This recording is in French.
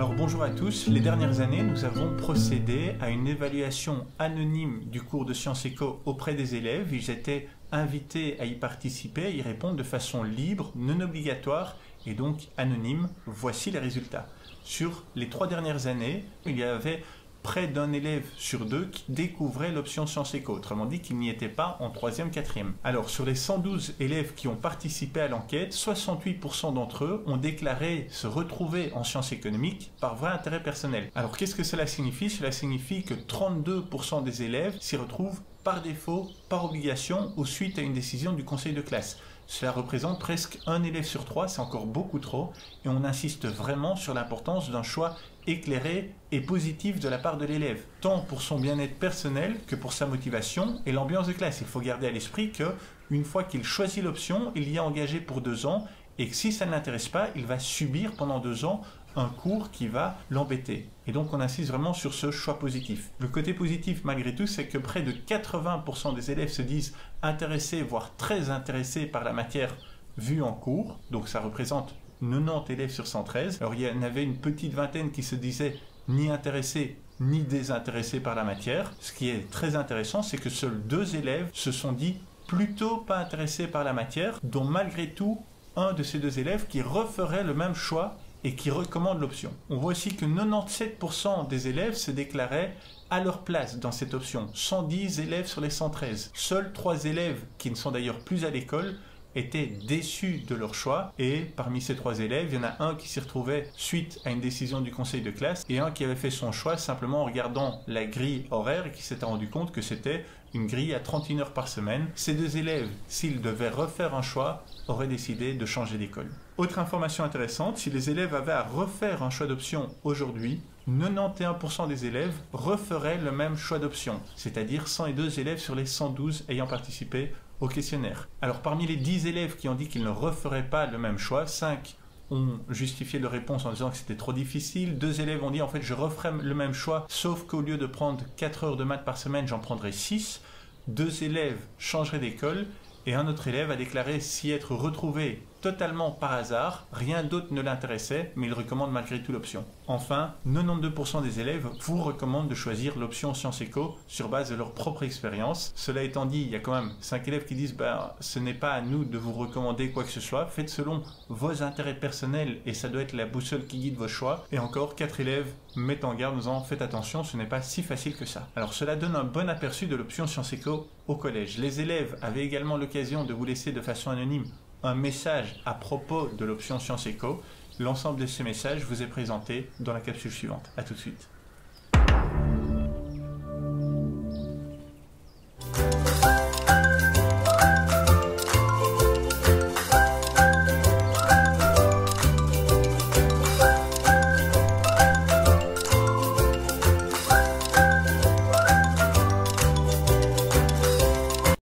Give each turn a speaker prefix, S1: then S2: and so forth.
S1: Alors bonjour à tous, les dernières années nous avons procédé à une évaluation anonyme du cours de sciences éco auprès des élèves. Ils étaient invités à y participer, à y répondre de façon libre, non obligatoire et donc anonyme. Voici les résultats. Sur les 3 dernières années, il y avait près d'un élève sur 2 qui découvrait l'option sciences éco, autrement dit qu'il n'y était pas en 3e, 4e. Alors sur les 112 élèves qui ont participé à l'enquête, 68% d'entre eux ont déclaré se retrouver en sciences économiques par vrai intérêt personnel. Alors qu'est-ce que cela signifie? Cela signifie que 32% des élèves s'y retrouvent par défaut, par obligation ou suite à une décision du conseil de classe. Cela représente presque un élève sur 3, c'est encore beaucoup trop, et on insiste vraiment sur l'importance d'un choix éclairé et positif de la part de l'élève, tant pour son bien-être personnel que pour sa motivation et l'ambiance de classe. Il faut garder à l'esprit que une fois qu'il choisit l'option, il y est engagé pour 2 ans, et que si ça ne l'intéresse pas, il va subir pendant 2 ans un cours qui va l'embêter. Et donc on insiste vraiment sur ce choix positif. Le côté positif malgré tout, c'est que près de 80% des élèves se disent intéressés, voire très intéressés par la matière vue en cours. Donc ça représente 90 élèves sur 113. Alors il y en avait une petite vingtaine qui se disaient ni intéressés ni désintéressés par la matière. Ce qui est très intéressant, c'est que seuls 2 élèves se sont dit plutôt pas intéressés par la matière, dont malgré tout un de ces 2 élèves qui referait le même choix et qui recommande l'option. On voit aussi que 97% des élèves se déclaraient à leur place dans cette option. 110 élèves sur les 113. Seuls 3 élèves, qui ne sont d'ailleurs plus à l'école, étaient déçus de leur choix, et parmi ces 3 élèves, il y en a un qui s'y retrouvait suite à une décision du conseil de classe et un qui avait fait son choix simplement en regardant la grille horaire et qui s'était rendu compte que c'était une grille à 31 heures par semaine. Ces 2 élèves, s'ils devaient refaire un choix, auraient décidé de changer d'école. Autre information intéressante, si les élèves avaient à refaire un choix d'option aujourd'hui, 91% des élèves referaient le même choix d'option, c'est-à-dire 102 élèves sur les 112 ayant participé au questionnaire. Alors parmi les 10 élèves qui ont dit qu'ils ne referaient pas le même choix, 5 ont justifié leur réponse en disant que c'était trop difficile. 2 élèves ont dit en fait je referai le même choix, sauf qu'au lieu de prendre 4 heures de maths par semaine, j'en prendrai 6. 2 élèves changeraient d'école et un autre élève a déclaré s'y être retrouvé totalement par hasard, rien d'autre ne l'intéressait, mais il recommande malgré tout l'option. Enfin, 92% des élèves vous recommandent de choisir l'option sciences éco sur base de leur propre expérience. Cela étant dit, il y a quand même 5 élèves qui disent ce n'est pas à nous de vous recommander quoi que ce soit, faites selon vos intérêts personnels et ça doit être la boussole qui guide vos choix. Et encore 4 élèves mettent en garde en disant faites attention, ce n'est pas si facile que ça. Alors cela donne un bon aperçu de l'option sciences éco au collège. Les élèves avaient également l'occasion de vous laisser de façon anonyme un message à propos de l'option sciences éco. L'ensemble de ces messages vous est présenté dans la capsule suivante. A tout de suite.